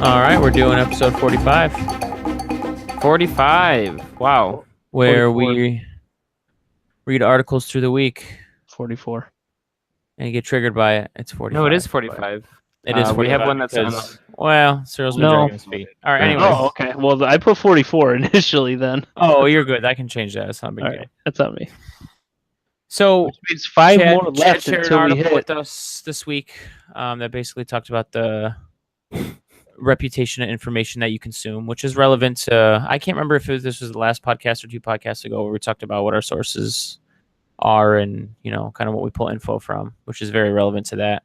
All right, we're doing episode 45, 45. Wow. where 44. we read articles through the week 44. and get triggered by it. It's 45. No, it is 45. It is 45 we have one that's on because, well, Cyril's been No. dragging his feet. All right, Yeah. anyways. Oh, okay. Well, I put 44 initially then. Oh, you're good. I can change that. It's not a big All deal. right. That's on me. So, Which means 5 Chad, more Chad left shared an until we article hit. with us this week that basically talked about the reputation and information that you consume, which is relevant to, I can't remember if this was the last podcast or 2 podcasts ago where we talked about what our sources are and, kind of what we pull info from, which is very relevant to that.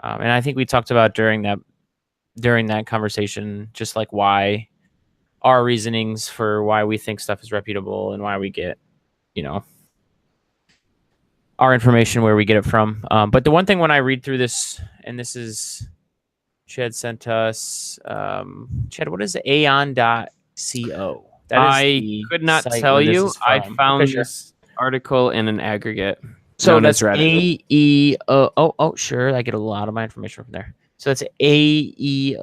And I think we talked about during that conversation, just like why our reasonings for why we think stuff is reputable and why we get, our information, where we get it from. But the one thing when I read through this, and this is Chad sent us, Chad, what is aeon.co? I could not tell you. I found Okay, sure. this article in an aggregate. So known as that's Reddit. AEO. Oh, sure. I get a lot of my information from there. So that's aeon.co.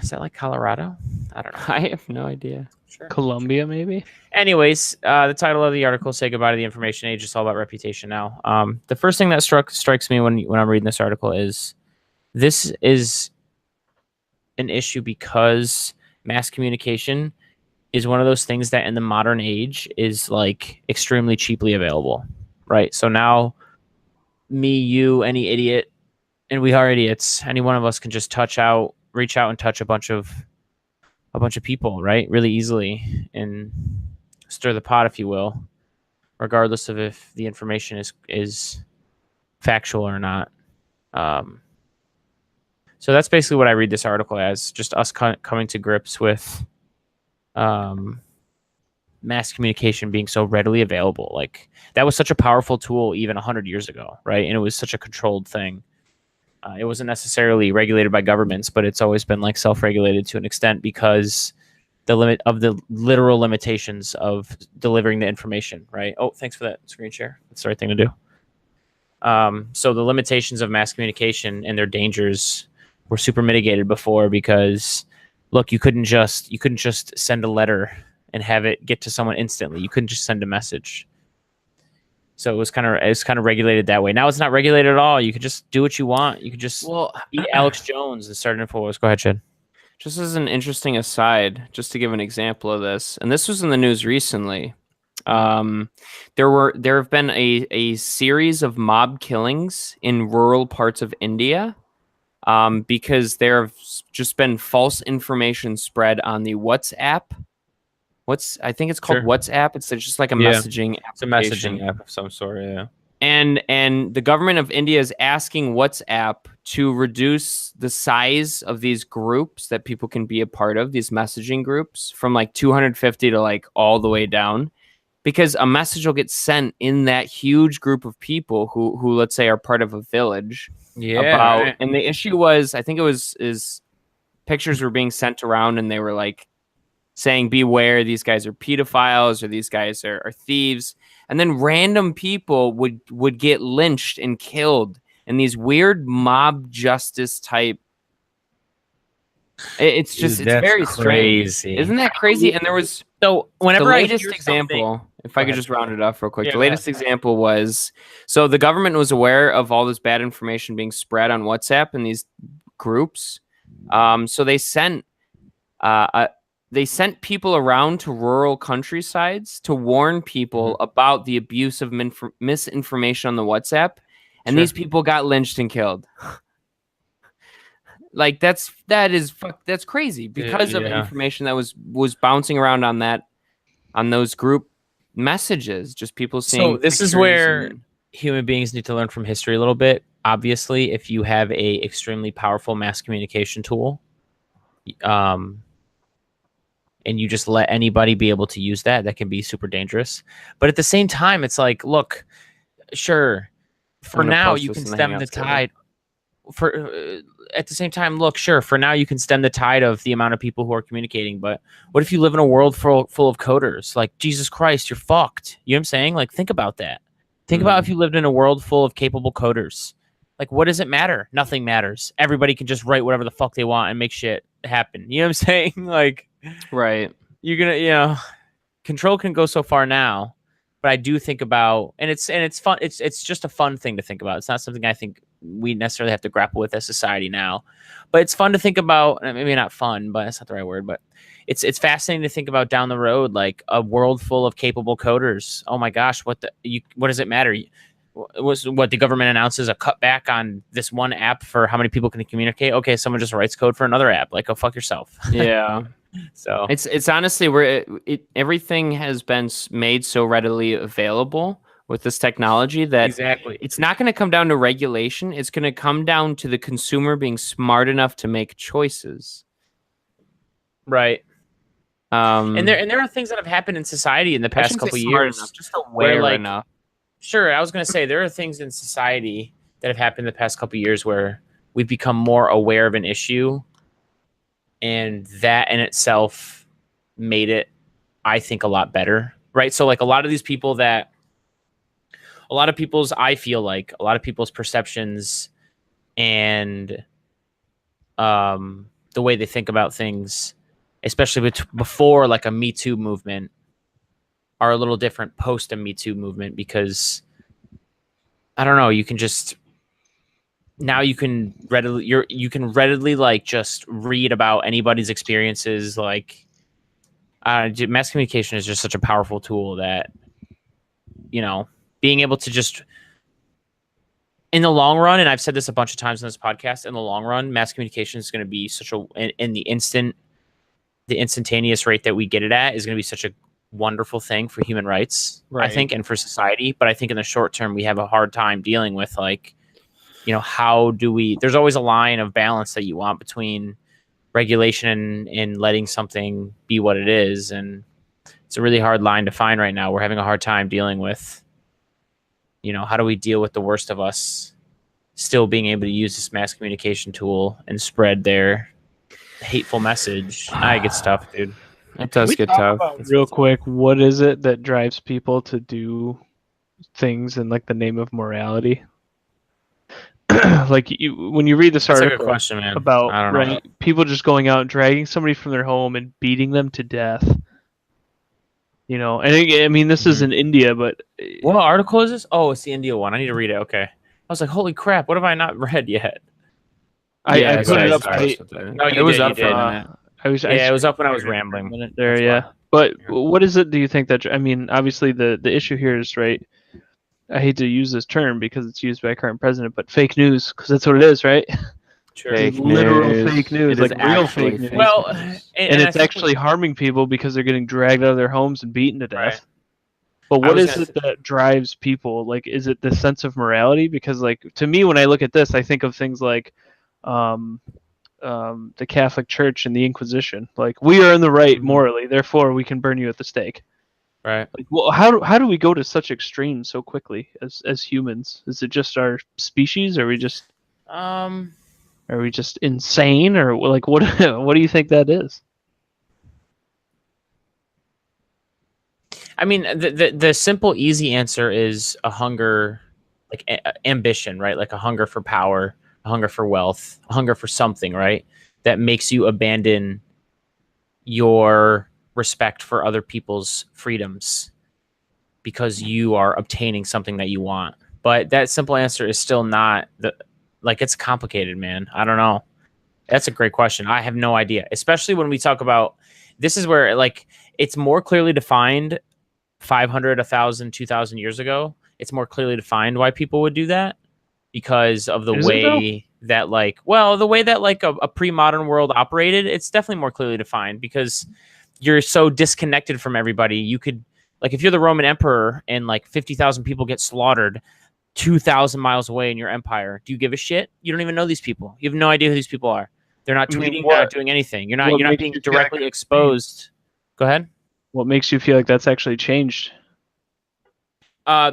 Is that like Colorado? I don't know. I have no idea. Sure. Columbia, maybe? Anyways, the title of the article, Say Goodbye to the Information Age. It's all about reputation now. The first thing that strikes me when I'm reading this article is this is an issue because mass communication is one of those things that in the modern age is like extremely cheaply available, right? So now me, you, any idiot, and we are idiots, any one of us can just reach out and touch a bunch of people, right? Really easily, and stir the pot, if you will, regardless of if the information is factual or not. So that's basically what I read this article as, just us coming to grips with mass communication being so readily available. Like, that was such a powerful tool even 100 years ago, right? And it was such a controlled thing. It wasn't necessarily regulated by governments, but it's always been like self-regulated to an extent because the limit of the literal limitations of delivering the information, right? Oh, thanks for that screen share. That's the right thing to do. So the limitations of mass communication and their dangers were super mitigated before because, look, you couldn't just send a letter and have it get to someone instantly. You couldn't just send a message. So it was kind of regulated that way. Now it's not regulated at all. You could just do what you want. You could just eat Alex Jones and start an Infowars. Go ahead, Chad. Just as an interesting aside, just to give an example of this, and this was in the news recently. There have been a series of mob killings in rural parts of India, because there have just been false information spread on the WhatsApp. I think it's called WhatsApp. It's just like a messaging application. It's a messaging app of some sort, yeah. And the government of India is asking WhatsApp to reduce the size of these groups that people can be a part of, these messaging groups, from like 250 to like all the way down, because a message will get sent in that huge group of people who let's say are part of a village. Yeah. And the issue was, I think it was pictures were being sent around and they were like saying, beware, these guys are pedophiles or these guys are thieves. And then random people would get lynched and killed in these weird mob justice type. It's just, it's very crazy. strange. Isn't that crazy? And there was, so whenever the I latest hear example, if I could just round it off real quick. Yeah, The latest example was, so the government was aware of all this bad information being spread on WhatsApp in these groups. So they sent people around to rural countrysides to warn people about the abuse of misinformation on the WhatsApp. And these people got lynched and killed. Like that's crazy because of information that was bouncing around on those group messages, just people seeing. So this is where human beings need to learn from history a little bit. Obviously, if you have a extremely powerful mass communication tool, and you just let anybody be able to use that can be super dangerous. But at the same time, it's like, look, sure, for now you can stem the tide. At the same time, look, sure, for now you can stem the tide of the amount of people who are communicating. But what if you live in a world full of coders? Like, Jesus Christ, you're fucked. You know what I'm saying? Like, think about that. Think about if you lived in a world full of capable coders. Like, what does it matter? Nothing matters. Everybody can just write whatever the fuck they want and make shit happen. You know what I'm saying? Like, Right. you're gonna, control can go so far now. But I do think about, and it's fun. It's just a fun thing to think about. It's not something I think we necessarily have to grapple with as society now. But it's fun to think about. Maybe not fun, but that's not the right word. But it's fascinating to think about down the road, like a world full of capable coders. Oh my gosh, what does it matter? What the government announces a cutback on this one app for how many people can communicate. Okay, someone just writes code for another app. Like, go fuck yourself. Yeah. So it's honestly where everything has been made so readily available with this technology that exactly, it's not going to come down to regulation. It's going to come down to the consumer being smart enough to make choices. right. And there are things that have happened in society in the past couple years, enough, just aware like, enough. Sure, I was going to say there are things in society that have happened in the past couple years where we've become more aware of an issue, and that in itself made it, I think, a lot better, right? So like a lot of people's, I feel like a lot of people's perceptions and the way they think about things, especially before like a Me Too movement, are a little different post a Me Too movement, because I don't know, you can readily like just read about anybody's experiences. Like, mass communication is just such a powerful tool that, being able to just, in the long run, and I've said this a bunch of times in this podcast, in the long run, mass communication is going to be such in the instantaneous rate that we get it at is going to be such a wonderful thing for human rights, right, I think, and for society. But I think in the short term, we have a hard time dealing with, like, how do we, there's always a line of balance that you want between regulation and letting something be what it is. And it's a really hard line to find right now. We're having a hard time dealing with, how do we deal with the worst of us still being able to use this mass communication tool and spread their hateful message? I get stuff, dude. It does get tough. Real quick, what is it that drives people to do things in like the name of morality? Like, when you read this article, that's a good question, man, about, I don't know, right, people just going out and dragging somebody from their home and beating them to death. And I mean, this is in India, but what article is this? Oh, it's the India one. I need to read it. Okay. I was like, holy crap, what have I not read yet? I put it up. No, it was up. It was up when I was rambling. There, yeah. But what is it? Do you think that? I mean, obviously the issue here is, right, I hate to use this term because it's used by our current president, but fake news, because that's what it is, right? Sure. Literal fake news, like real fake news. Well, and it's actually harming people because they're getting dragged out of their homes and beaten to death. Right. But what is it that drives people? Like, is it the sense of morality? Because, like, to me, when I look at this, I think of things like the Catholic Church and the Inquisition. Like, we are in the right morally, therefore we can burn you at the stake. Right. Like, well, how do we go to such extremes so quickly as humans? Is it just our species? Or are we just insane? Or, like, what do you think that is? I mean, the simple, easy answer is a hunger, like ambition, right? Like a hunger for power, a hunger for wealth, a hunger for something, right? That makes you abandon your respect for other people's freedoms because you are obtaining something that you want. But that simple answer is still not it's complicated, man. I don't know. That's a great question. I have no idea, especially when we talk about, this is where, like, it's more clearly defined 500, 1,000, 2,000 years ago. It's more clearly defined why people would do that because of the way that, like, the way that, like, a pre-modern world operated. It's definitely more clearly defined because you're so disconnected from everybody. You could, like, if you're the Roman emperor and like 50,000 people get slaughtered 2,000 miles away in your empire, do you give a shit? You don't even know these people. You have no idea who these people are. They're not tweeting. They're not doing anything. You're not being directly exposed. Go ahead. What makes you feel like that's actually changed?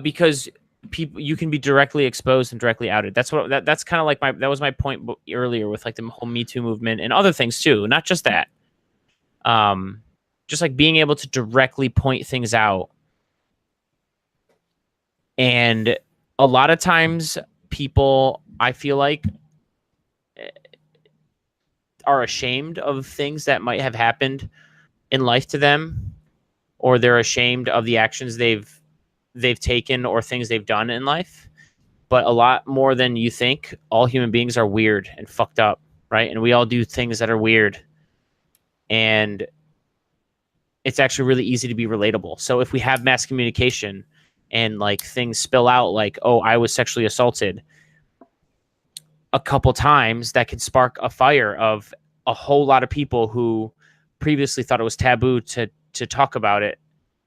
Because people, you can be directly exposed and directly outed. That's kind of like that was my point earlier with, like, the whole Me Too movement and other things too. Not just that. Just like being able to directly point things out. And a lot of times people I feel like, are ashamed of things that might have happened in life to them, or they're ashamed of the actions they've taken or things they've done in life. But a lot more than you think, all human beings are weird and fucked up, right? And we all do things that are weird. And it's actually really easy to be relatable. So if we have mass communication and like things spill out like, oh, I was sexually assaulted a couple times, that could spark a fire of a whole lot of people who previously thought it was taboo to talk about it.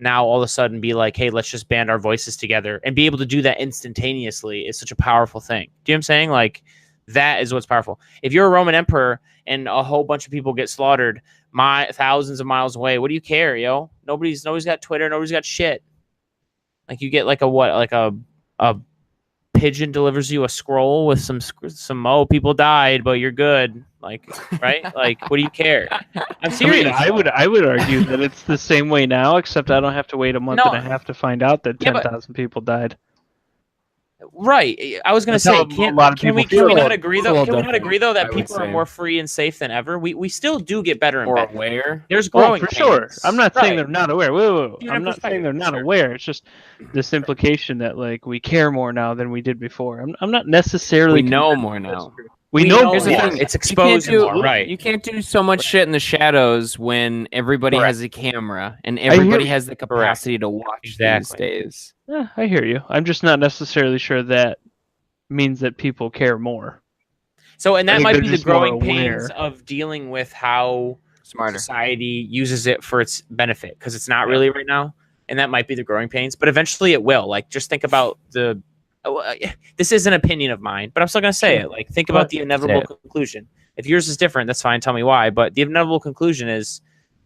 Now all of a sudden be like, hey, let's just band our voices together, and be able to do that instantaneously is such a powerful thing. Do you know what I'm saying? Like, that is what's powerful. If you're a Roman emperor and a whole bunch of people get slaughtered thousands of miles away, what do you care, yo? Nobody's got Twitter, nobody's got shit. Like, you get like a pigeon delivers you a scroll with some oh, people died, but you're good. Like, right? Like, what do you care? I'm serious. I mean, I would argue that it's the same way now, except I don't have to wait a month and a half to find out that 10,000 people died. Right. I was going to say, can we not agree though? Can we not agree though that people are more free and safe than ever? We still do get better and better. Aware. There's growing for sure. I'm not saying they're not aware. Whoa. I'm not saying they're not aware. It's just this implication that like we care more now than we did before. I'm not necessarily. We know more now. We know more. It's exposed more, right? You can't do so much shit in the shadows when everybody has a camera and everybody has the capacity to watch these days. Yeah, I hear you. I'm just not necessarily sure that means that people care more. So, and that might be the growing pains of dealing with how society uses it for its benefit, because it's not really right now, and that might be the growing pains. But eventually, it will. Like, just think about the. This is an opinion of mine, but I'm still going to say it. Like, think about the inevitable conclusion. If yours is different, that's fine. Tell me why. But the inevitable conclusion is,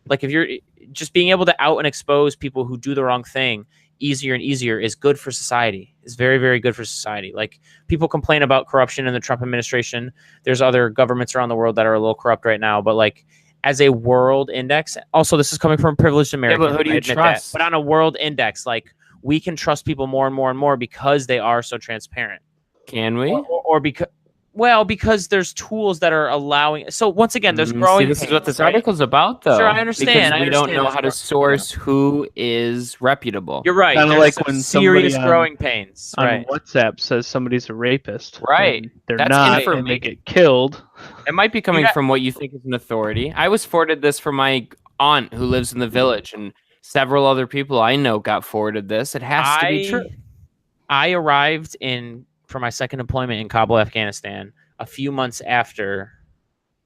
like, if you're just being able to out and expose people who do the wrong thing easier and easier is good for society. Is very, very good for society. Like, people complain about corruption in the Trump administration. There's other governments around the world that are a little corrupt right now, but like, as a world index, also this is coming from a privileged American. But who do you trust? But on a world index, like, we can trust people more and more and more because they are so transparent. Can we? Or because there's tools that are allowing. So once again, there's growing. This is what this article's about, though. Sure, I understand. Because we don't know how to source who is reputable. You're right. Kind of like when serious growing pains on WhatsApp says somebody's a rapist. Right. They're not, and they get killed. It might be coming from what you think is an authority. I was forwarded this from my aunt who lives in the village, and several other people I know got forwarded this. It has to be true. I arrived for my second employment in Kabul, Afghanistan, a few months after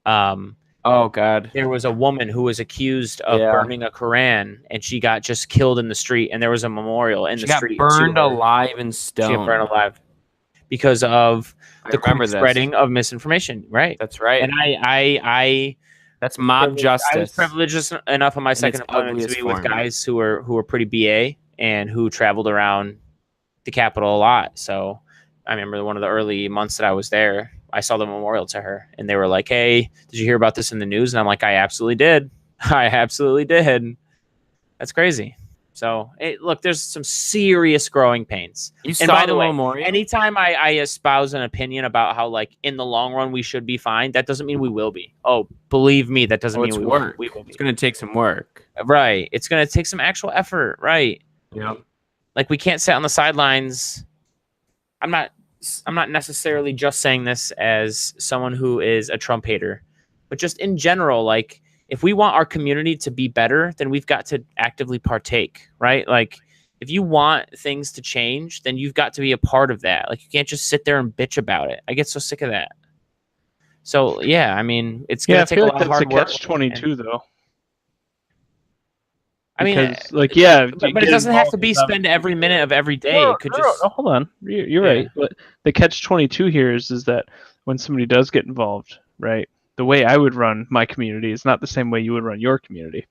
oh God, there was a woman who was accused of burning a Quran, and she got just killed in the street, and there was a memorial in the street. She got burned alive in stone. She got burned alive because of the spreading of misinformation. Right. That's right. And I that's mob justice. I was privileged enough on my second employment to be with guys who were pretty BA and who traveled around the capital a lot. So I remember one of the early months that I was there, I saw the memorial to her, and they were like, hey, did you hear about this in the news? And I'm like, I absolutely did. I absolutely did. That's crazy. So, look, there's some serious growing pains. And by the way, anytime I espouse an opinion about how, like, in the long run we should be fine, that doesn't mean we will be. Oh, believe me, that doesn't mean we will be. It's going to take some work. Right. It's going to take some actual effort. Right. Yeah. Like, we can't sit on the sidelines. I'm not necessarily just saying this as someone who is a Trump hater, but just in general, like, if we want our community to be better, then we've got to actively partake, right? Like, if you want things to change, then you've got to be a part of that. Like, you can't just sit there and bitch about it. I get so sick of that. So, yeah, I mean, it's going to take a lot of hard work. That's a catch-22, though. I mean, but it doesn't have to be spend every minute of every day. No, hold on. You're right. But the catch-22 here is that when somebody does get involved, right, the way I would run my community is not the same way you would run your community,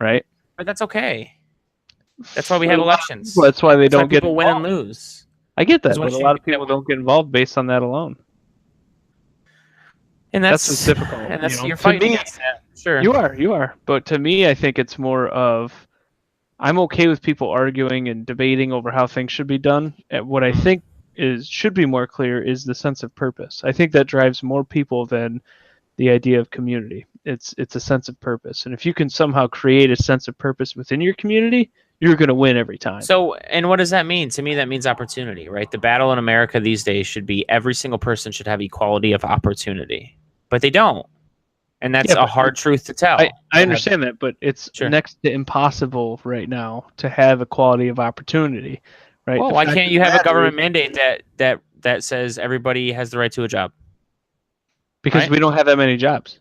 right? But that's okay. That's why we have elections. Well, that's why they don't get people win and lose. I get that, but a lot of people don't get involved based on that alone. And that's what's difficult. And that's you're fighting against that. Sure. You are. But to me, I think it's more of I'm okay with people arguing and debating over how things should be done. What I think should be more clear is the sense of purpose. I think that drives more people than the idea of community. It's a sense of purpose, and if you can somehow create a sense of purpose within your community, you're going to win every time. So, and what does that mean? To me, that means opportunity, right? The battle in America these days should be every single person should have equality of opportunity, but they don't. And that's a hard truth to tell. I understand that, but it's next to impossible right now to have equality of opportunity, right? Well, why can't you have a government mandate that says everybody has the right to a job? Because we don't have that many jobs.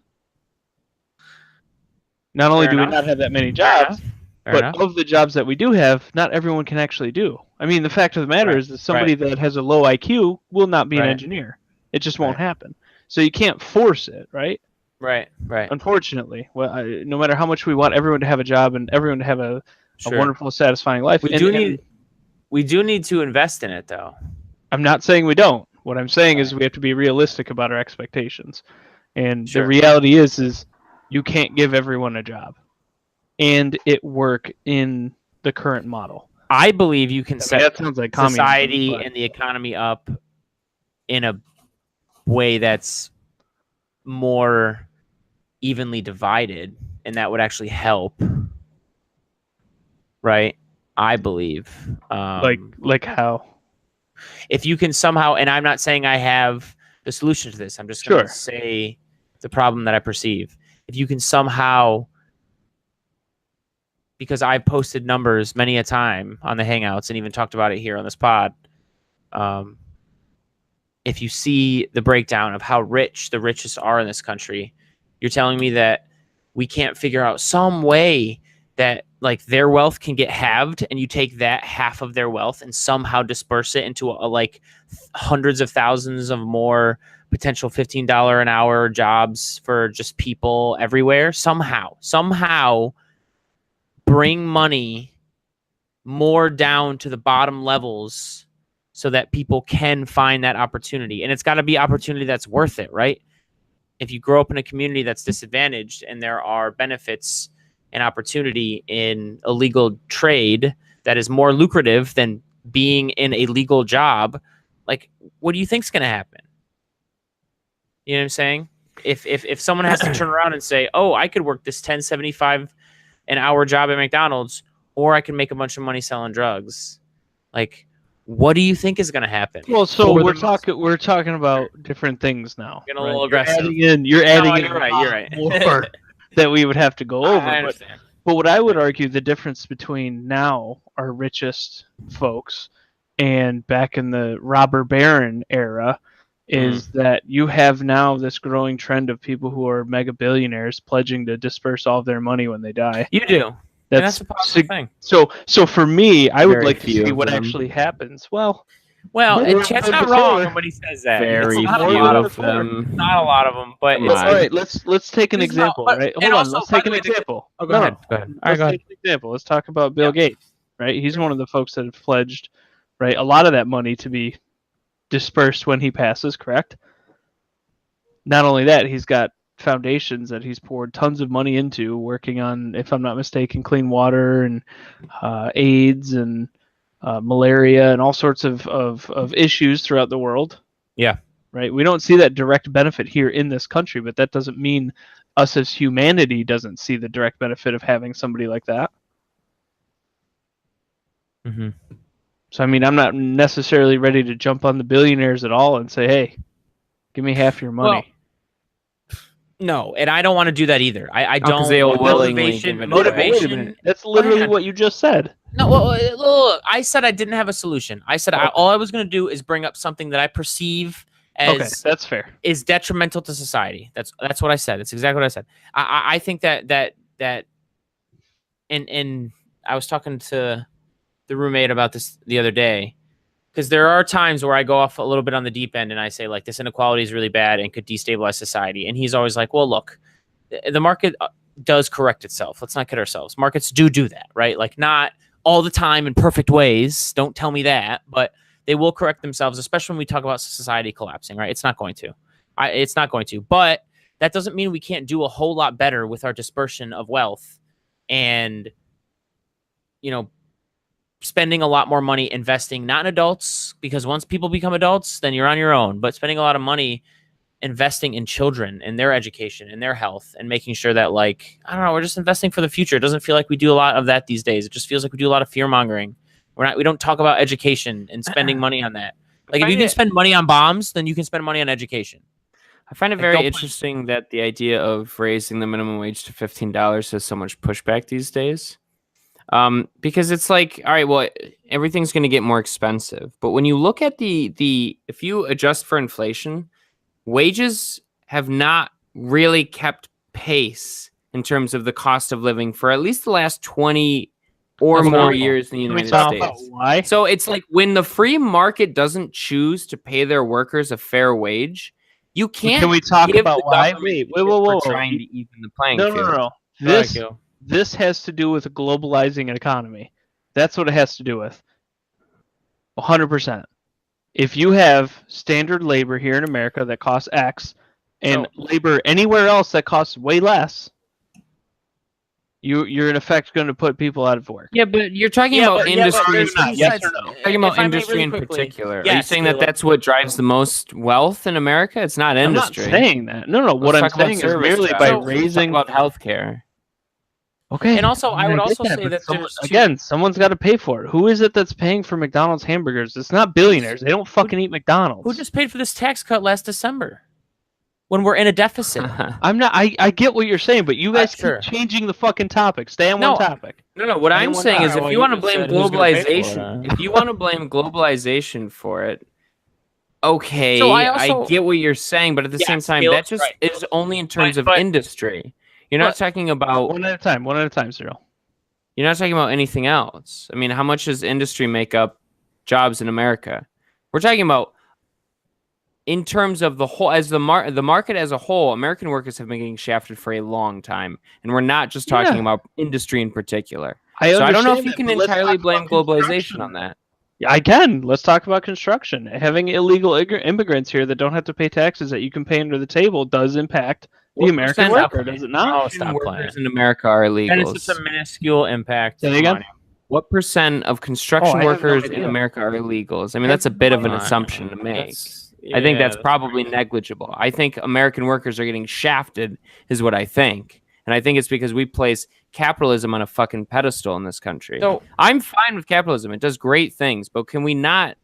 Not only do we not have that many jobs, but of the jobs that we do have, not everyone can actually do. I mean, the fact of the matter is that somebody that has a low IQ will not be an engineer. It just won't happen. So you can't force it, right? Right. Unfortunately, no matter how much we want everyone to have a job and everyone to have a wonderful, satisfying life, we do need to invest in it, though. I'm not saying we don't. What I'm saying is we have to be realistic about our expectations, and the reality is you can't give everyone a job and it work in the current model. I believe you can set that sounds like society and the economy up in a way that's more evenly divided, and that would actually help, right? I believe. Like how? If you can somehow, and I'm not saying I have the solution to this, I'm just going to say the problem that I perceive. If you can somehow, because I've posted numbers many a time on the Hangouts and even talked about it here on this pod, if you see the breakdown of how rich the richest are in this country, you're telling me that we can't figure out some way that like their wealth can get halved, and you take that half of their wealth and somehow disperse it into like hundreds of thousands of more potential $15 an hour jobs for just people everywhere. Somehow bring money more down to the bottom levels so that people can find that opportunity. And it's got to be opportunity that's worth it, right? If you grow up in a community that's disadvantaged and there are benefits and opportunity in a legal trade that is more lucrative than being in a legal job, like, what do you think's going to happen? You know what I'm saying? If someone has to turn around and say, oh, I could work this $10.75 an hour job at McDonald's, or I can make a bunch of money selling drugs, like, what do you think is going to happen? Well, so we're talking about different things now. Getting a little aggressive. You're adding in you're right. more that we would have to go over. I understand. But what I would argue the difference between now our richest folks and back in the robber baron era is that you have now this growing trend of people who are mega billionaires pledging to disperse all of their money when they die. You do. That's a positive thing. So for me, I would like to see what actually happens. Well, Chad's not wrong when he says that. Very few of them. Not a lot of them, but all right. Let's take an example. Right? Hold on. Let's take an example. Go ahead. All right, go ahead. Take an example. Let's talk about Bill Gates. Right? He's one of the folks that have pledged, right, a lot of that money to be dispersed when he passes. Correct. Not only that, he's got foundations that he's poured tons of money into, working on, if I'm not mistaken, clean water and AIDS and malaria and all sorts of issues throughout the world. Yeah. Right. We don't see that direct benefit here in this country, but that doesn't mean us as humanity doesn't see the direct benefit of having somebody like that. Mm-hmm. So, I mean, I'm not necessarily ready to jump on the billionaires at all and say, hey, give me half your money. Well, no, and I don't want to do that either. I don't. They will motivation. That's literally what you just said. No, look, I said I didn't have a solution. I said all I was going to do is bring up something that I perceive as that's fair, is detrimental to society. That's what I said. That's exactly what I said. I think that and I was talking to the roommate about this the other day, because there are times where I go off a little bit on the deep end and I say, like, this inequality is really bad and could destabilize society. And he's always like, well, look, the market does correct itself. Let's not kid ourselves. Markets do that, right? Like, not all the time in perfect ways. Don't tell me that, but they will correct themselves, especially when we talk about society collapsing, right? It's not going to. It's not going to. But that doesn't mean we can't do a whole lot better with our dispersion of wealth and, spending a lot more money investing, not in adults, because once people become adults, then you're on your own, but spending a lot of money investing in children and their education and their health and making sure that, like, I don't know, we're just investing for the future. It doesn't feel like we do a lot of that these days. It just feels like we do a lot of fear mongering. We don't talk about education and spending money on that. Like, if you can spend money on bombs, then you can spend money on education. I find it very interesting that the idea of raising the minimum wage to $15 has so much pushback these days. Because it's like, all right, well, everything's going to get more expensive. But when you look at if you adjust for inflation, wages have not really kept pace in terms of the cost of living for at least the last 20 or more years in the United States. Why? So it's like when the free market doesn't choose to pay their workers a fair wage, you can't. Can we talk about why? Wait, trying to even the playing field. No. This has to do with globalizing an economy. That's what it has to do with. 100%. If you have standard labor here in America that costs X, and labor anywhere else that costs way less, you're in effect going to put people out of work. Yeah, but you're talking about industry. Yes or no? Talking about industry in particular. Are you saying that that's what drives the most wealth in America? It's not industry. I'm not saying that. No. What I'm saying is merely by raising about healthcare. Okay. And also, I would also say that someone's got to pay for it. Who is it that's paying for McDonald's hamburgers? It's not billionaires. They don't fucking eat McDonald's. Who just paid for this tax cut last December when we're in a deficit? I'm not. I get what you're saying, but you guys keep changing the fucking topic. Stay on one topic. No. What I'm saying is, if you want to blame globalization, if you want to blame globalization for it, okay, so I get what you're saying, but at the same time, that just is only in terms of industry. You're not talking about one at a time, Cyril. You're not talking about anything else. I mean, how much does industry make up jobs in America? We're talking about in terms of the whole, as the market as a whole. American workers have been getting shafted for a long time, and we're not just talking about industry in particular. I don't know if you can entirely blame globalization on that. Yeah, I can. Let's talk about construction. Having illegal immigrants here that don't have to pay taxes that you can pay under the table does impact the American worker, does it not? Oh, stop workers in America are illegals. And it's just a minuscule impact. What percent of construction workers in America are illegals? I mean, that's a bit of an assumption to make. I think that's probably negligible. I think American workers are getting shafted, is what I think. And I think it's because we place capitalism on a fucking pedestal in this country. So I'm fine with capitalism. It does great things. But can we not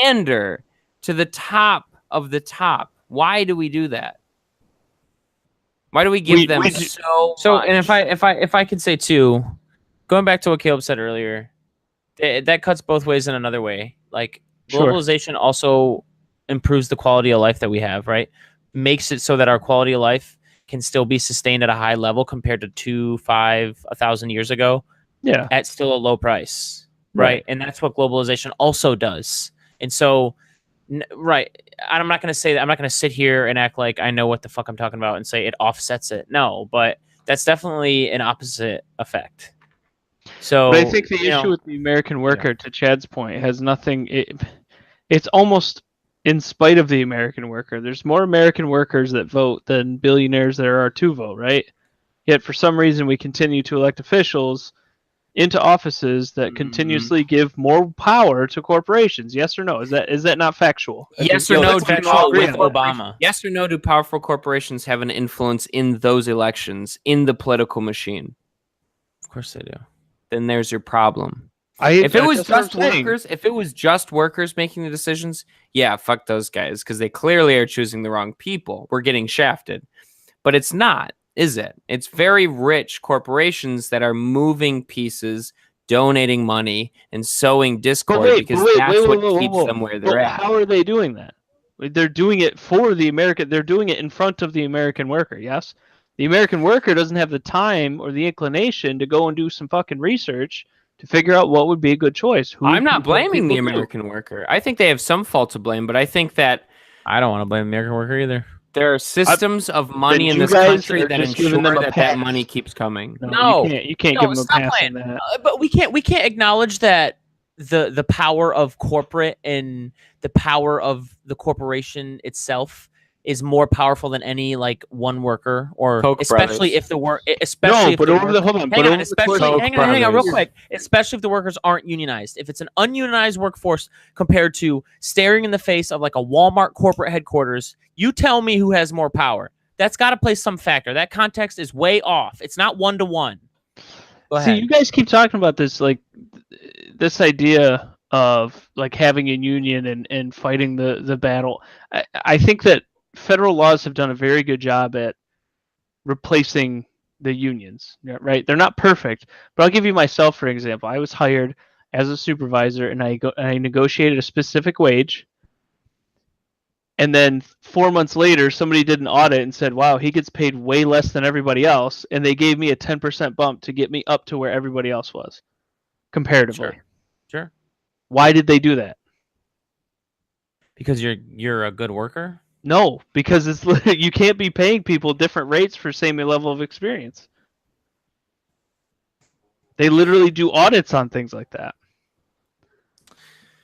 pander to the top of the top? Why do we do that? Why do we give them so much? And if I could say too, going back to what Caleb said earlier, that cuts both ways in another way. Like, globalization also improves the quality of life that we have, right? Makes it so that our quality of life can still be sustained at a high level compared to 2, 5, 1,000 years ago. Yeah. At still a low price. Right. And that's what globalization also does. And so, I'm not going to say that. I'm not going to sit here and act like I know what the fuck I'm talking about and say it offsets it. No, but that's definitely an opposite effect. So, but I think the issue with the American worker, to Chad's point, has nothing. It's almost in spite of the American worker. There's more American workers that vote than billionaires there are to vote, right? Yet for some reason we continue to elect officials into offices that continuously give more power to corporations. Yes or no? Is that not factual? Yes or no? With Obama. Yes or no? Do powerful corporations have an influence in those elections, in the political machine? Of course they do. Then there's your problem. If it was just workers making the decisions, yeah, fuck those guys, because they clearly are choosing the wrong people. We're getting shafted. But it's not, is it? It's very rich corporations that are moving pieces, donating money, and sowing discord because that's what keeps them where they're at. How are they doing that? They're doing it for the American. They're doing it in front of the American worker. Yes, the American worker doesn't have the time or the inclination to go and do some fucking research to figure out what would be a good choice. I'm not blaming the American worker. I think they have some fault to blame, but I think that I don't want to blame the American worker either. There are systems of money in this country that ensure that money keeps coming. No, you can't give them a pass on that. But we can't acknowledge that the power of corporate and the power of the corporation itself is more powerful than any like one worker, or Koch especially brothers. if the work, especially No, if but the over the work- hold on, but hang over on, the especially course- hang on, real brothers. quick. Especially if the workers aren't unionized. If it's an ununionized workforce compared to staring in the face of like a Walmart corporate headquarters, you tell me who has more power. That's got to play some factor. That context is way off. It's not 1-to-1. Go See, ahead. you guys keep talking about this, like this idea of like having a union and fighting the battle. I think that federal laws have done a very good job at replacing the unions, right? They're not perfect, but I'll give you myself for example. I was hired as a supervisor, and I negotiated a specific wage. And then 4 months later, somebody did an audit and said, wow, he gets paid way less than everybody else. And they gave me a 10% bump to get me up to where everybody else was, comparatively. Sure. Why did they do that? Because you're a good worker. No, because it's you can't be paying people different rates for same level of experience. They literally do audits on things like that.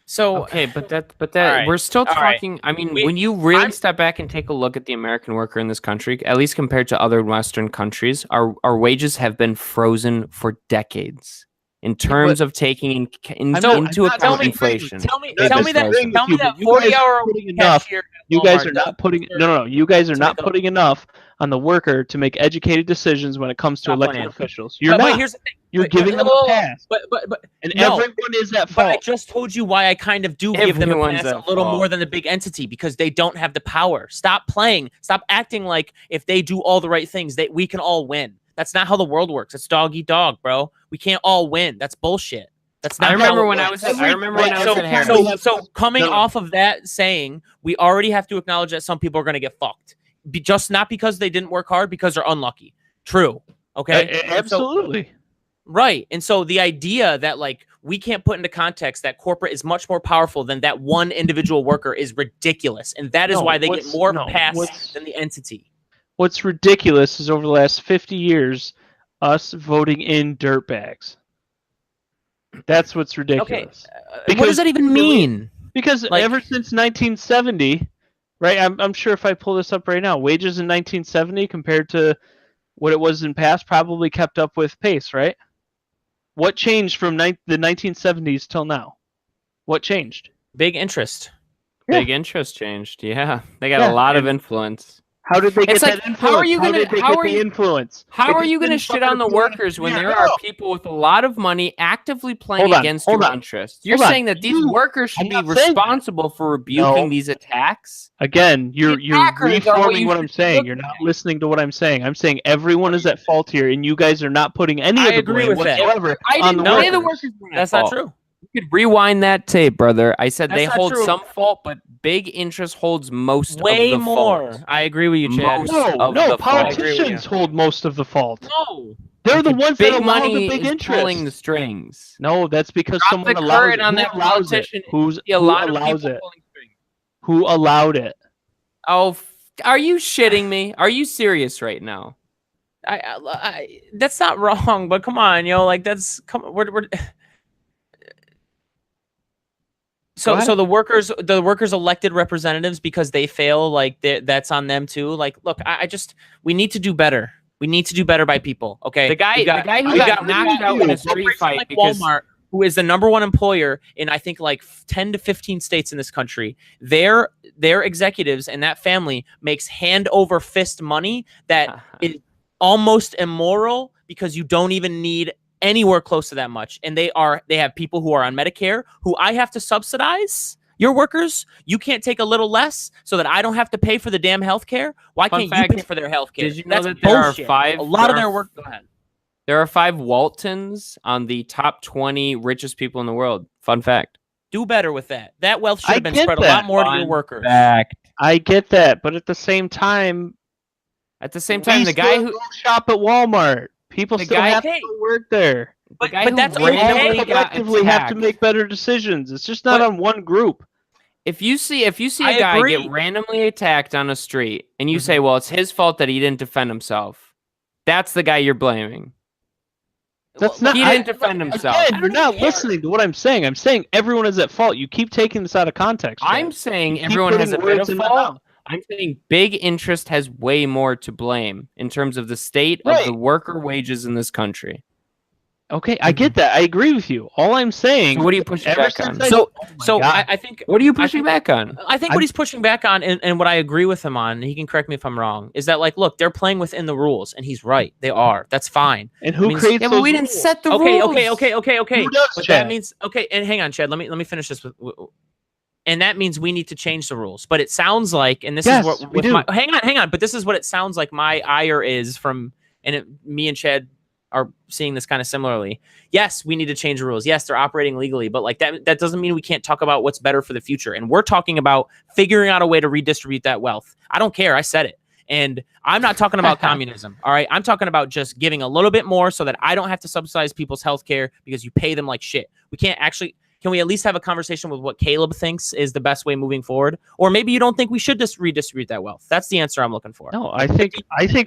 So Okay, but that All right. we're still All right. talking. I mean, when you really step back and take a look at the American worker in this country, at least compared to other Western countries, our wages have been frozen for decades in terms of taking into account inflation. Tell me Not that disagreeing with you, but you guys 40-hour are putting enough. cashier. You at guys Walmart are not doesn't putting deserve you guys are to not make a- putting enough on the worker to make educated decisions when it comes to Stop elected playing. officials. You're But not. here's the thing. You're Wait, giving them a pass. But And no. everyone is at But I fault. just told you why I kind of do give them a Everyone's pass a at little fault. more than the big entity, because they don't have the power. Stop playing. Stop acting like if they do all the right things, we can all win. That's not how the world works. It's dog eat dog, bro. We can't all win. That's bullshit. That's not. I remember how it when I works. was at Harris. So coming No. off of that saying, we already have to acknowledge that some people are going to get fucked. Just not because they didn't work hard, because they're unlucky. True. Okay. Absolutely. Right. And so the idea that like we can't put into context that corporate is much more powerful than that one individual worker is ridiculous. And that is No, why they get more pass what's- than the entity. What's ridiculous is over the last 50 years, us voting in dirtbags. That's what's ridiculous. What does that even mean? Because Like- ever since 1970, right? I'm sure if I pull this up right now, wages in 1970 compared to what it was in past probably kept up with pace, right? What changed from the 1970s till now? What changed? Big interest. Big interest changed. Yeah, they got Yeah, a lot of and- influence. How did they get It's like, that influence? how are you gonna- did they how get are the you- influence? How They are just you going to didn't shit on the fucking put it- workers when Yeah, there no. are people with a lot of money actively playing Hold on, against hold your on. interests? You're Hold on. saying that these You- workers should I'm be not saying that. responsible for rebuking No. these attacks? Again, you're attackers are what reforming you what should I'm be saying. looking You're not at. listening to what I'm saying. I'm saying everyone is at fault here, and you guys are not putting any I of the agree blame with that. whatsoever I on didn't the say the workers. workers weren't at That's not fault. true. You could rewind that tape, brother. I said That's they not hold true. some fault, but big interest holds most Way of the more. fault. I agree with you, Chad. Most No, of no, the fault. politicians hold most of the fault. No. They're the ones that Big allow money the big is pulling the interest. strings. No, that's because Drop someone the allows current it. on Who that allows it? politician. Who A lot of allows people it? pulling strings. Who allowed it? Oh, are you shitting me? Are you serious right now? That's not wrong, but come on, like that's we're So the workers elected representatives because they fail, like that's on them too. Like, look, we need to do better. We need to do better by people. Okay, The guy who we got knocked out in a corporations street fight like because Walmart, who is the number one employer in I think like 10 to 15 states in this country. Their executives and that family makes hand over fist money that is almost immoral, because you don't even need anywhere close to that much. And they have people who are on Medicare who I have to subsidize. Your workers, you can't take a little less so that I don't have to pay for the damn health care? Why Fun can't fact, you pay for their health care? did you know That's that there are bullshit. five- A lot of there their are- work. Go ahead. there are 5 Waltons on the top 20 richest people in the world. Fun fact. Do better with that. That wealth should I have been get spread a that. lot more to your Fun workers. fact. I get that, but at the same time, At the same time, we the guy still who go shop at Walmart. People The still guy- have to go work there. But guy who that's We randomly okay. all got collectively have to attacked. make better decisions. It's just not But- on one group. If you see I a guy agree. get randomly attacked on a street and you Mhm. say, "Well, it's his fault that he didn't defend himself," that's the guy you're blaming. That's not. He I- didn't defend himself. Again, you're not listening to what I'm saying. I'm saying everyone is at fault. You keep taking this out of context. I'm Chad. saying You keep everyone has a putting bit words of in my fault. mouth. I'm saying big interest has way more to blame in terms of the state of Right. the worker wages in this country. Okay, I get that. I agree with you. All I'm saying. So what are you pushing ever back since on? I- So, oh my so God. I think What are you pushing back on? I think what he's pushing back on, and what I agree with him on, and he can correct me if I'm wrong, is that like, look, they're playing within the rules, and he's right. They are. That's fine. And who I mean, creates Yeah, but those we didn't rules? set the Okay, rules. okay. Who does, But Chad? that means and hang on, Chad. Let me finish this and that means we need to change the rules. But it sounds like, and this Yes, is what we do. hang on. But this is what it sounds like my ire is from, me and Chad are seeing this kind of similarly. Yes, we need to change the rules. Yes, they're operating legally, but like that doesn't mean we can't talk about what's better for the future. And we're talking about figuring out a way to redistribute that wealth. I don't care. I said it. And I'm not talking about communism. All right. I'm talking about just giving a little bit more so that I don't have to subsidize people's health care because you pay them like shit. Can we at least have a conversation with what Caleb thinks is the best way moving forward? Or maybe you don't think we should just redistribute that wealth. That's the answer I'm looking for. No, I think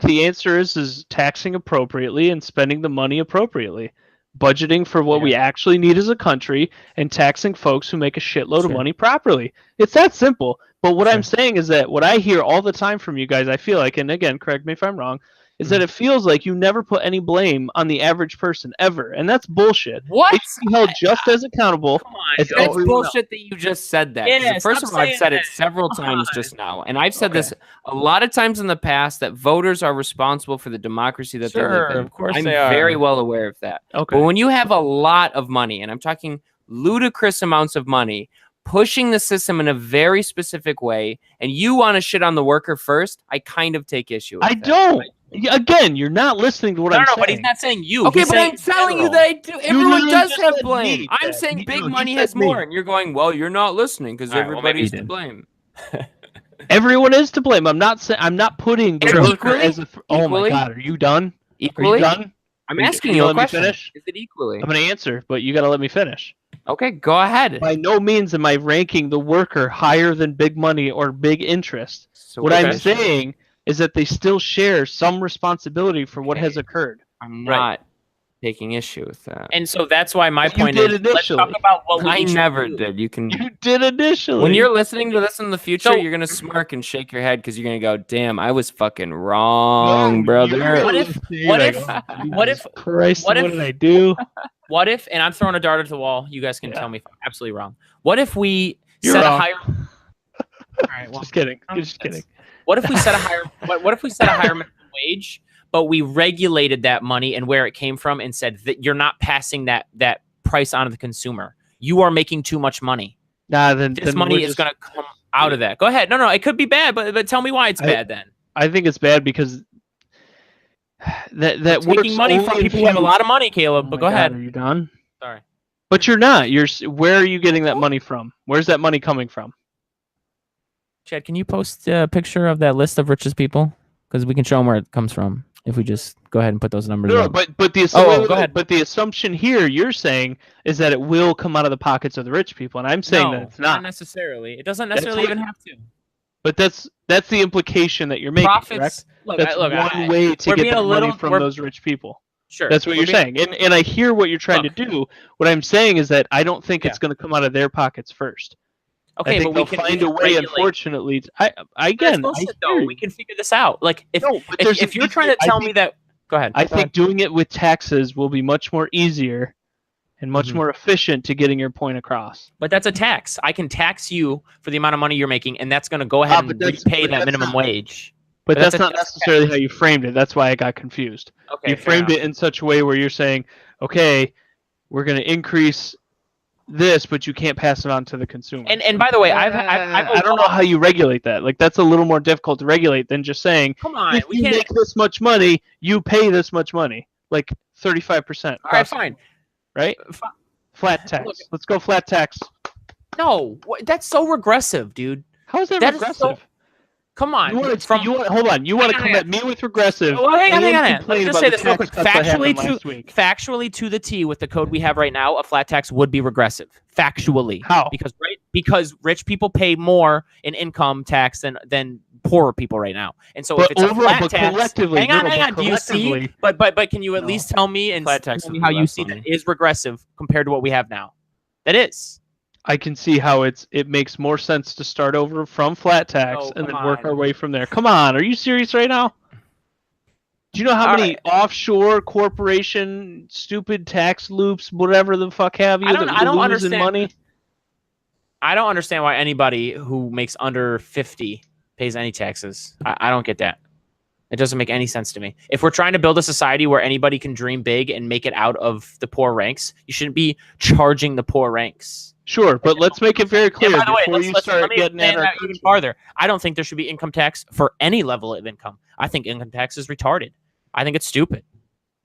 the answer is taxing appropriately and spending the money appropriately. Budgeting for what we actually need as a country and taxing folks who make a shitload of money properly. It's that simple. But what I'm saying is that what I hear all the time from you guys, I feel like, and again, correct me if I'm wrong, is that it feels like you never put any blame on the average person ever, and that's bullshit. What? They should be held just as accountable. Come on, as That's everyone bullshit that you just said that. 'Cause Yeah, first stop of all, I've saying said it that. several Come times on. just now, and I've said this a lot of times in the past that voters are responsible for the democracy that they live in. Of course I'm they are. very well aware of that. Okay. But when you have a lot of money, and I'm talking ludicrous amounts of money, pushing the system in a very specific way, and you want to shit on the worker first, I kind of take issue with I that. don't. Again, you're not listening to what I'm saying. but he's not saying you. Okay, He's but saying I'm telling you general. that I do. Everyone literally does just have said blame. me, I'm Chad. saying You- big no, you money said has me. more, and you're going, well, you're not listening because All right, well, maybe everybody's you to did. blame. Everyone is to blame. I'm not saying I'm not putting the Equally? worker as a. Oh my Equally? God, are you done? Are Equally? you done? I'm Are you- asking can you you a let me question. finish? Is it equally? I'm going to answer, but you got to let me finish. Okay, go ahead. By no means am I ranking the worker higher than big money or big interest. So What okay. I'm saying is that they still share some responsibility for what has occurred. I'm Right. not taking issue with that. And so that's why my But you point did is, let's talk initially. about what we I each never do. did. You can. You did initially. When you're listening to this in the future, So- you're gonna smirk and shake your head because you're gonna go, "Damn, I was fucking wrong, brother." What if- Christ, what what if- did I do? What if, and I'm throwing a dart at the wall, you guys can Yeah. tell me if I'm absolutely wrong. What if we You're set wrong. a higher All right, well, Just kidding. Just kidding. what if we set a higher what if we set a higher minimum wage, but we regulated that money and where it came from and said that you're not passing that price on to the consumer. You are making too much money. Nah, then This then money we're is just- going to come out of that. Go ahead. No, it could be bad, but tell me why it's I- bad then. I think it's bad because that Taking works money only from if people who have a you- lot of money, Caleb, Oh but my go God, ahead. Are you done? Sorry. But you're not. Where are you getting that money from? Where's that money coming from? Chad, can you post a picture of that list of richest people? Because we can show them where it comes from if we just go ahead and put those numbers No, up. but the go ahead. But the assumption here you're saying is that it will come out of the pockets of the rich people, and I'm saying that it's not. necessarily. It doesn't That's necessarily what- even have to. But that's the implication that you're making, correct? Profits. Look, That's one way to we're get being the a little- money from we're- those rich people. Sure. That's what We're you're being- saying, and I hear what you're trying Look. to do. What I'm saying is that I don't think Yeah. it's going to come out of their pockets first. Okay, I think but we they'll can find a way. regulate. Unfortunately, That's again, I bullshit, hear though. you. We can figure this out. Like if No, but there's if an you're trying to easier- tell me that, go ahead. I think doing it with taxes will be much more easier and much Mhm. more efficient to getting your point across. But that's a tax. I can tax you for the amount of money you're making, and that's going to go ahead but and that's- repay but that that's minimum not- wage. But But that's that's not that's necessarily how you framed it. That's why I got confused. Okay, You framed it in such a way where you're saying, okay, we're going to increase this, but you can't pass it on to the consumer. And by the way, I've I don't know how you regulate that. Like, that's a little more difficult to regulate than just saying, Come on, if we you can't. make this much money, you pay this much money. Like 35%. All right, fine. Right? Fi- Flat tax. Look- Let's go flat tax. No, that's so regressive, dude. How is that That is regressive? so- Come on. You want to from hold on. You want to Hang come on, at me with regressive? Well, hang on, and hang on. complain Let's just about say the this real tax quick. cuts that happened Factually last week. Factually to the T with the code we have right now, a flat tax would be regressive. Factually. How? Because rich people pay more in income tax than poorer people right now. And so But if it's a overall, flat but tax, collectively, hang on. no, but Do you see? collectively- But can you at No. least tell me and Flat tax tell me would how be you less see money. that is regressive compared to what we have now? That is. I can see how it makes more sense to start over from flat tax Oh, and come then work our on. way from there. Come on, are you serious right now? Do you know how All many right. offshore corporation stupid tax loops, whatever the fuck have you, I don't that we're losing understand. money? I don't understand why anybody who makes under 50 pays any taxes. I don't get that. It doesn't make any sense to me. If we're trying to build a society where anybody can dream big and make it out of the poor ranks, you shouldn't be charging the poor ranks. Sure, but let's make it very clear By the way, before you let start me getting at expand our that even farther. I don't think there should be income tax for any level of income. I think income tax is retarded. I think it's stupid,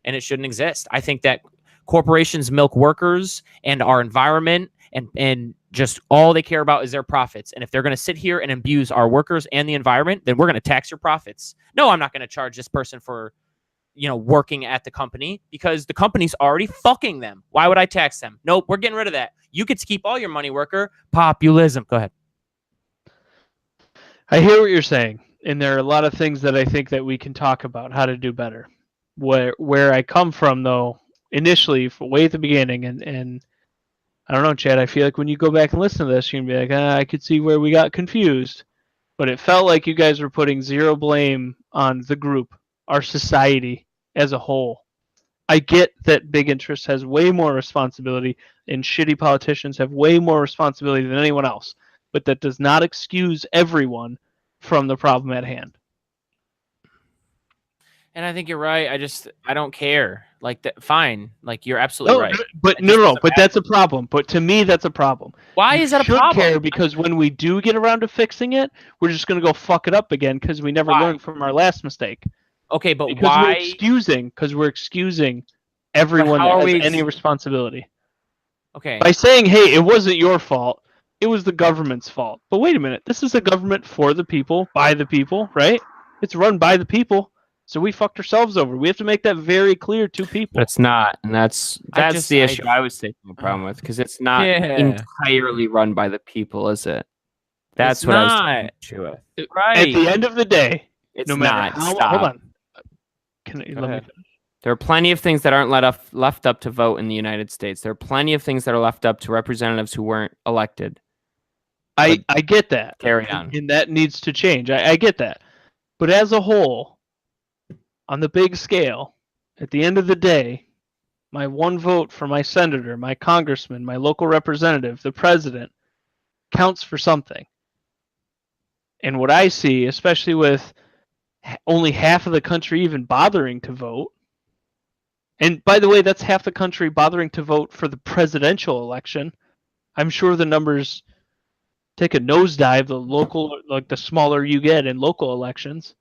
and it shouldn't exist. I think that corporations milk workers and our environment, and just all they care about is their profits. And if they're going to sit here and abuse our workers and the environment, then we're going to tax your profits. No, I'm not going to charge this person for working at the company because the company's already fucking them. Why would I tax them? Nope, we're getting rid of that. You get to keep all your money, worker. Populism. Go ahead. I hear what you're saying, and there are a lot of things that I think that we can talk about how to do better. Where I come from, though, initially, way at the beginning, and I don't know, Chad, I feel like when you go back and listen to this, you're going to be like, I could see where we got confused. But it felt like you guys were putting zero blame on the group, our society as a whole. I get that big interest has way more responsibility and shitty politicians have way more responsibility than anyone else. But that does not excuse everyone from the problem at hand. And I think you're right. I don't care. Like that. Fine. Like you're absolutely right. But but that's a problem. But to me, that's a problem. Why is that a problem? Care because when we do get around to fixing it, we're just going to go fuck it up again because we never learned from our last mistake. Okay, but because why? We're excusing everyone that has any responsibility. Okay. By saying, hey, it wasn't your fault. It was the government's fault. But wait a minute. This is a government for the people, by the people, right? It's run by the people. So we fucked ourselves over. We have to make that very clear to people. But it's not, and that's the issue I was taking a problem with, because it's not entirely run by the people, is it? That's what I was taking issue with. Right. At the end of the day, it's no matter not. Hold on. Let me finish. There are plenty of things that aren't left up to vote in the United States. There are plenty of things that are left up to representatives who weren't elected. I get that. Carry on. And that needs to change. I get that. But as a whole, on the big scale, at the end of the day, my one vote for my senator, my congressman, my local representative, the president, counts for something. And what I see, especially with only half of the country even bothering to vote, and by the way, that's half the country bothering to vote for the presidential election. I'm sure the numbers take a nosedive the smaller you get in local elections.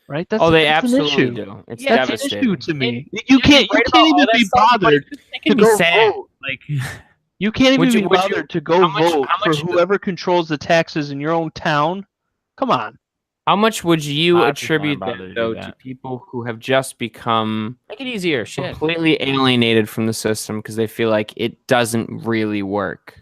Right? That's absolutely do. It's devastating. An issue to me. You can't even be bothered to go vote. Like you can't even be bothered to go vote for whoever controls the taxes in your own town. Come on. How much would you attribute that, though, to people who have just become make it easier, completely alienated from the system because they feel like it doesn't really work?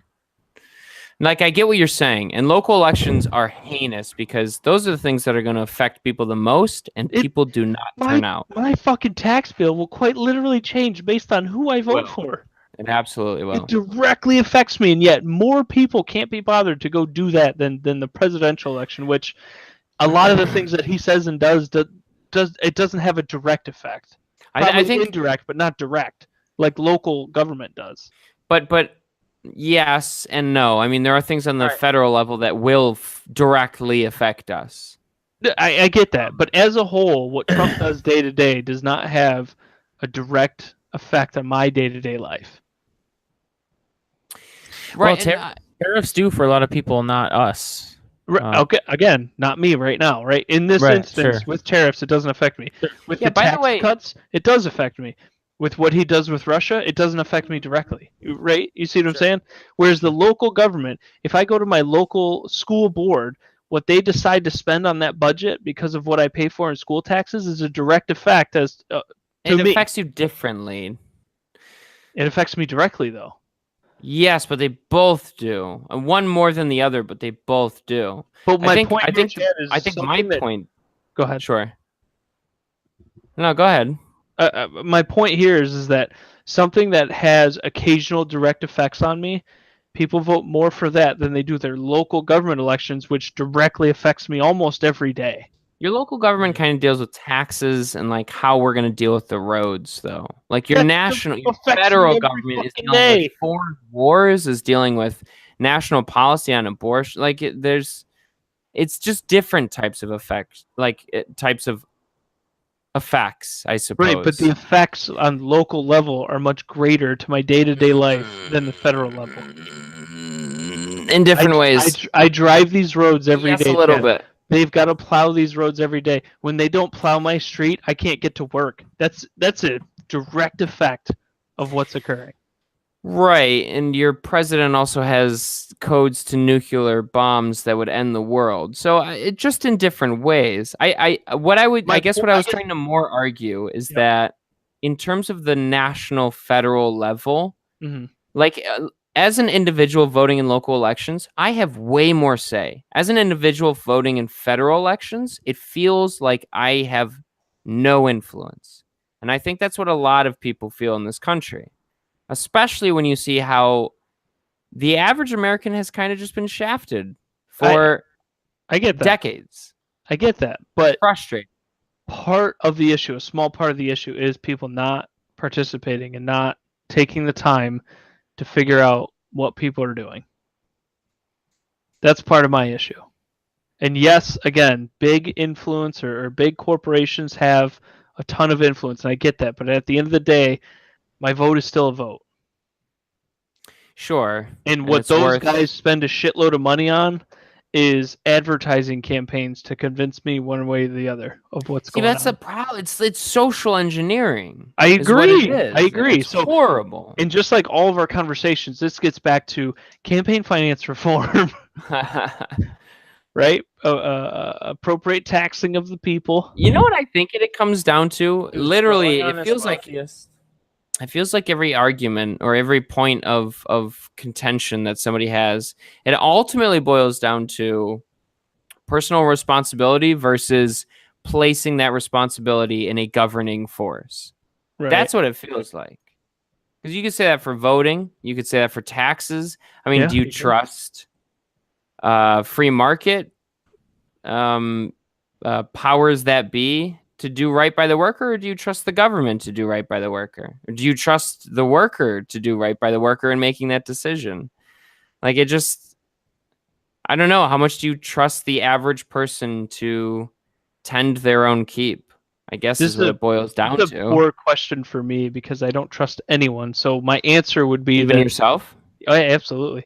Like, I get what you're saying, and local elections are heinous because those are the things that are going to affect people the most, and people do not turn out. My fucking tax bill will quite literally change based on who I vote for. It absolutely will. It directly affects me, and yet more people can't be bothered to go do that than the presidential election, which a lot of the things that he says and does it doesn't have a direct effect. I think indirect, but not direct, like local government does. But yes and no. I mean, there are things on the federal level that will directly affect us. I get that. But as a whole, what Trump does day to day does not have a direct effect on my day-to-day life. Right. Well, tariffs do for a lot of people, not us. Okay, again, not me right now, right? In this instance, with tariffs, it doesn't affect me. With the tax cuts, it does affect me. With what he does with Russia, it doesn't affect me directly, right? You see what I'm saying? Whereas the local government, if I go to my local school board, what they decide to spend on that budget because of what I pay for in school taxes is a direct effect to me. It affects you differently. It affects me directly, though. Yes, but they both do. One more than the other, but they both do. But my point, I think my point. Go ahead. Sure. No, go ahead. My point here is that something that has occasional direct effects on me, People vote more for that than they do their local government elections, which directly affects me almost every day. Your local government kind of deals with taxes and like how we're going to deal with the roads, though. Like your your federal government is dealing with foreign wars, is dealing with national policy on abortion. Like it's just different types of effects, types of effects, I suppose. Right, but the effects on local level are much greater to my day-to-day life than the federal level. In different ways. I drive these roads every day. A little bit. They've got to plow these roads every day. When they don't plow my street, I can't get to work. That's a direct effect of what's occurring. Right, and your president also has codes to nuclear bombs that would end the world. So it just in different ways. I what I was trying to more argue is that in terms of the national federal level, like as an individual voting in local elections, I have way more say. As an individual voting in federal elections, it feels like I have no influence. And I think that's what a lot of people feel in this country. Especially when you see how the average American has kind of just been shafted for I get that. Decades. I get that, but it's frustrating. Part of the issue, a small part of the issue, is people not participating and not taking the time to figure out what people are doing. That's part of my issue. And yes, again, big influence or big corporations have a ton of influence, and I get that. But at the end of the day, my vote is still a vote. Sure. And what those guys spend a shitload of money on is advertising campaigns to convince me one way or the other of what's going on. That's the problem. It's social engiring. I agree. I agree. It's horrible. And just like all of our conversations, this gets back to campaign finance reform. Right? Appropriate taxing of the people. You know what I think it comes down to? Literally, it feels like every argument or every point of contention that somebody has, it ultimately boils down to personal responsibility versus placing that responsibility in a governing force. Right. That's what it feels like. Because you could say that for voting. You could say that for taxes. I mean, do you trust free market powers that be to do right by the worker, or do you trust the government to do right by the worker? Or do you trust the worker to do right by the worker in making that decision? Like, it just, I don't know. How much do you trust the average person to tend their own keep? I guess this is what it boils down to. This is a poor question for me because I don't trust anyone. So my answer would be even yourself? Oh, yeah, absolutely.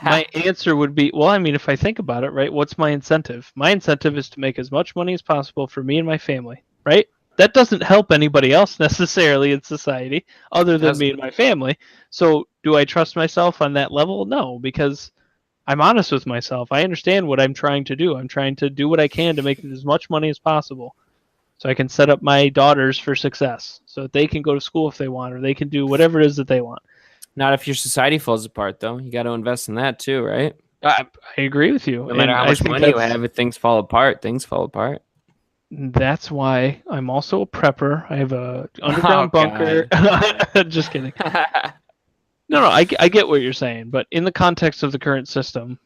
My answer would be, well, I mean, if I think about it, right, what's my incentive? My incentive is to make as much money as possible for me and my family, right? That doesn't help anybody else necessarily in society other than me and my family. So do I trust myself on that level? No, because I'm honest with myself. I understand what I'm trying to do. I'm trying to do what I can to make as much money as possible so I can set up my daughters for success so that they can go to school if they want, or they can do whatever it is that they want. Not if your society falls apart, though. You got to invest in that too, right? I agree with you. No matter how much money you have, if things fall apart, things fall apart. That's why I'm also a prepper. I have a underground bunker. Just kidding. No, I get what you're saying, but in the context of the current system,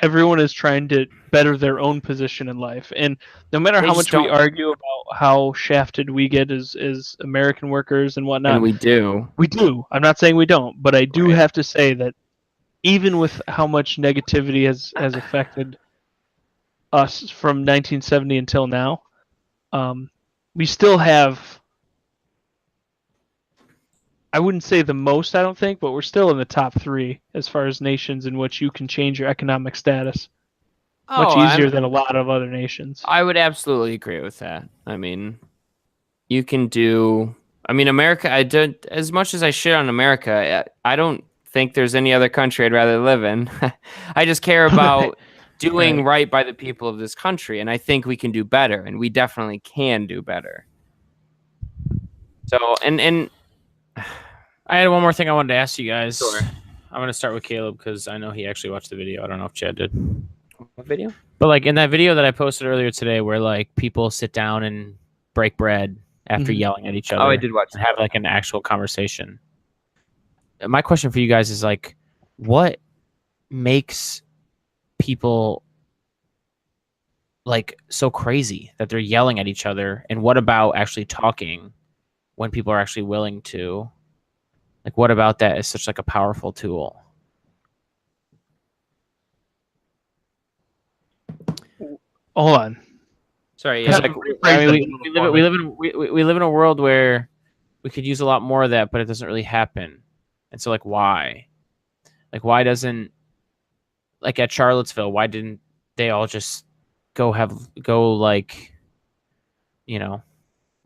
everyone is trying to better their own position in life. And no matter how much we argue about how shafted we get as American workers and whatnot. And we do. We do. I'm not saying we don't, but I do have to say that even with how much negativity has affected us from 1970 until now, we still have, I wouldn't say the most, I don't think, but we're still in the top 3 as far as nations in which you can change your economic status. Much easier than a lot of other nations. I would absolutely agree with that. I mean, you can do... I mean, America, as much as I shit on America, I don't think there's any other country I'd rather live in. I just care about doing right by the people of this country, and I think we can do better, and we definitely can do better. So, and I had one more thing I wanted to ask you guys. Sure. I'm going to start with Caleb because I know he actually watched the video. I don't know if Chad did. What video? But like in that video that I posted earlier today where like people sit down and break bread after yelling at each other. Oh, I did watch and have like an actual conversation. My question for you guys is like, what makes people like so crazy that they're yelling at each other, and what about actually talking when people are actually willing to? Like, what about that is such like a powerful tool? Hold on. Sorry, Because yeah. like Rephrase that a little for me. we live in a world where we could use a lot more of that, but it doesn't really happen. And so like why? Like why doesn't, like at Charlottesville, why didn't they all just go like, you know,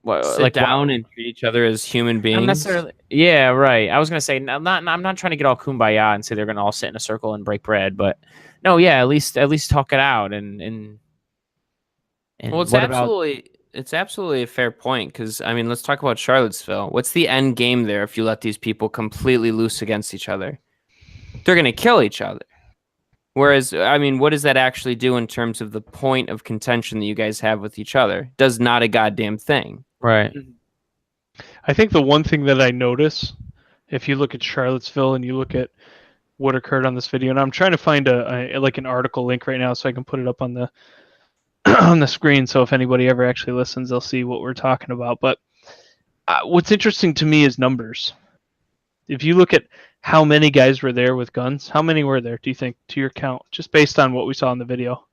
Sit like why? down and treat each other as human Not beings. necessarily. Yeah, right. I was gonna say I'm not trying to get all kumbaya and say they're gonna all sit in a circle and break bread, but no, yeah, at least talk it out and Well, what about it's absolutely a fair point because I mean, let's talk about Charlottesville. What's the end game there if you let these people completely loose against each other? They're going to kill each other. Whereas, I mean, what does that actually do in terms of the point of contention that you guys have with each other? Does not a goddamn thing. right? I think the one thing that I notice, if you look at Charlottesville and you look at what occurred on this video, and I'm trying to find a like an article link right now so I can put it up on the on the screen, so if anybody ever actually listens, they'll see what we're talking about. But what's interesting to me is numbers. If you look at how many guys were there with guns, how many were there, do you think, to your count, just based on what we saw in the video?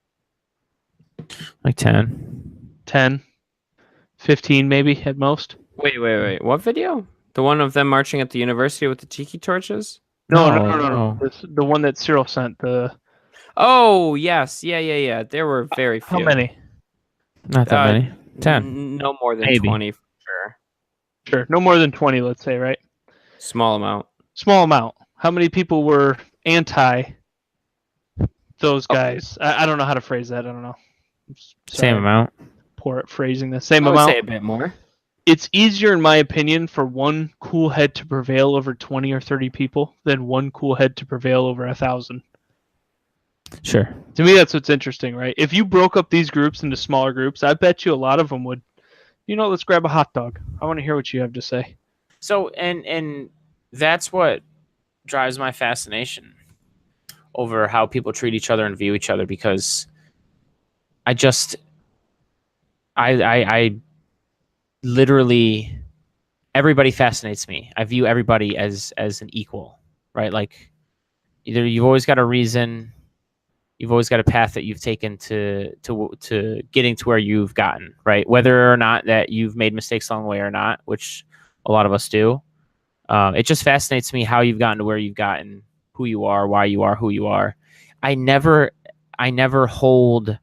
Like 10. 10, 15 maybe at most? Wait. What video? The one of them marching at the university with the tiki torches? No. The one that Cyril sent. Oh, yes. Yeah. There were very few. How many? Not that many. 10. No more than Maybe. 20 for sure. Sure. No more than 20, let's say, right? Small amount. Small amount. How many people were anti those guys? I don't know how to phrase that. I don't know. Same amount. Poor at phrasing the same I would amount. say a bit more. It's easier, in my opinion, for one cool head to prevail over 20 or 30 people than one cool head to prevail over 1,000. Sure. To me, that's what's interesting, right? If you broke up these groups into smaller groups, I bet you a lot of them would, let's grab a hot dog. I want to hear what you have to say. So, and that's what drives my fascination over how people treat each other and view each other, because I literally, everybody fascinates me. I view everybody as an equal, right? Like, either you've always got a reason, you've always got a path that you've taken to getting to where you've gotten, right? Whether or not that you've made mistakes along the way or not, which a lot of us do. It just fascinates me how you've gotten to where you've gotten, who you are, why you are who you are. I never hold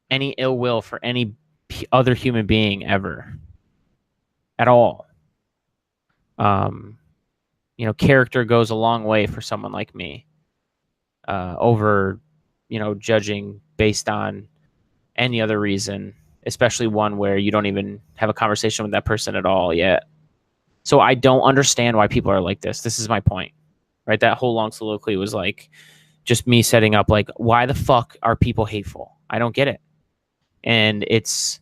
any ill will for any other human being ever, at all. Character goes a long way for someone like me, over, judging based on any other reason, especially one where you don't even have a conversation with that person at all yet. So I don't understand why people are like this. This is my point, right? That whole long soliloquy was like just me setting up, like, why the fuck are people hateful? I don't get it. And it's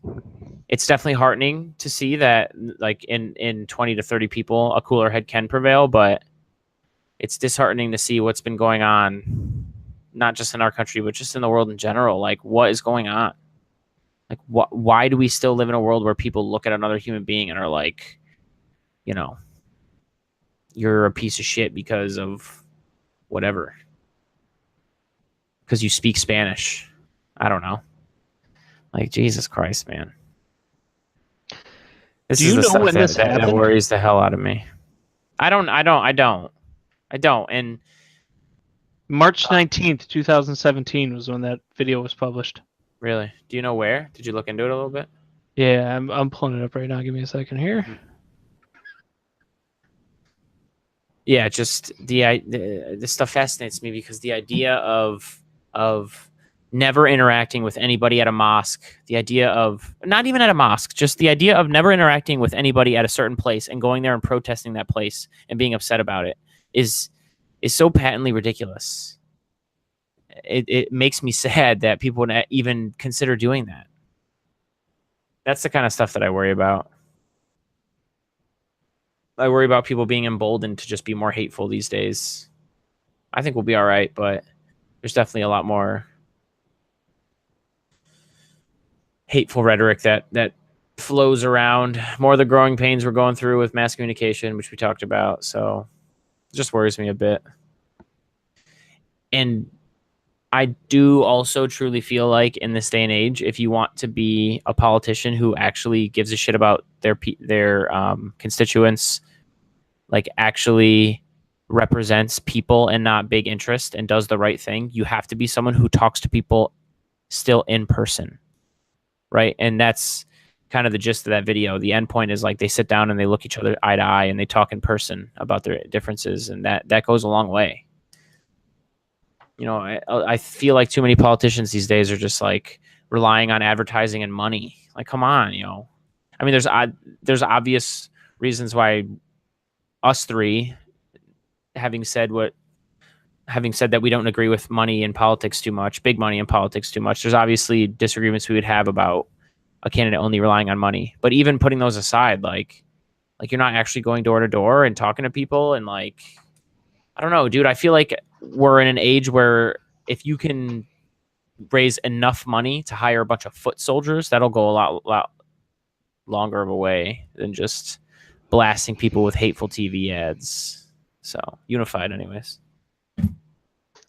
definitely heartening to see that, like, in 20 to 30 people, a cooler head can prevail, but it's disheartening to see what's been going on, not just in our country, but just in the world in general. Like, what is going on? Like, why do we still live in a world where people look at another human being and are like, you're a piece of shit because of whatever, because you speak Spanish? I don't know. Like, Jesus Christ, man. This Do you know when this that happened? worries the hell out of me. I don't. And March 19th, 2017 was when that video was published. really, do you know where? Did you look into it a little bit? Yeah, I'm pulling it up right now. Give me a second here. Yeah, just this stuff fascinates me, because the idea of never interacting with anybody at a mosque, the idea of not even at a mosque, just the idea of never interacting with anybody at a certain place and going there and protesting that place and being upset about it is so patently ridiculous. It makes me sad that people would even consider doing that. That's the kind of stuff that I worry about. I worry about people being emboldened to just be more hateful these days. I think we'll be all right, but there's definitely a lot more hateful rhetoric that flows around. More of the growing pains we're going through with mass communication, which we talked about. So it just worries me a bit. And I do also truly feel like in this day and age, if you want to be a politician who actually gives a shit about their constituents, like actually represents people and not big interest and does the right thing, you have to be someone who talks to people still in person, right? And that's kind of the gist of that video. The end point is like they sit down and they look each other eye to eye and they talk in person about their differences, and that goes a long way. You know, I feel like too many politicians these days are just like relying on advertising and money. Like, come on, you know. I mean, there's obvious reasons why us three, having said that we don't agree with money in politics too much, big money in politics too much, there's obviously disagreements we would have about a candidate only relying on money. But even putting those aside, like you're not actually going door to door and talking to people, and like, I don't know, dude, I feel like we're in an age where if you can raise enough money to hire a bunch of foot soldiers, that'll go a lot longer of a way than just blasting people with hateful TV ads. So, unified anyways. I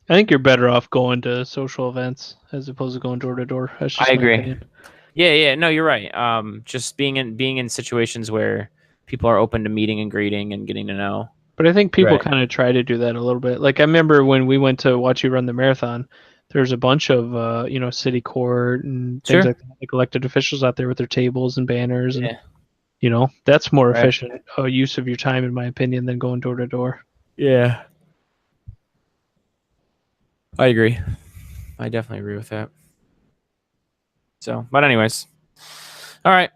think you're better off going to social events as opposed to going door to door. That's just I my agree. opinion. Yeah, no, you're right. Just being in situations where people are open to meeting and greeting and getting to know. But I think people Right. kind of try to do that a little bit. Like I remember when we went to watch you run the marathon, there's a bunch of city court and things Sure. like that, like elected officials out there with their tables and banners, and Yeah. that's more Right. efficient use of your time, in my opinion, than going door to door. Yeah. I agree. I definitely agree with that. So, but anyways. All right.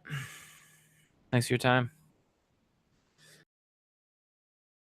Thanks for your time.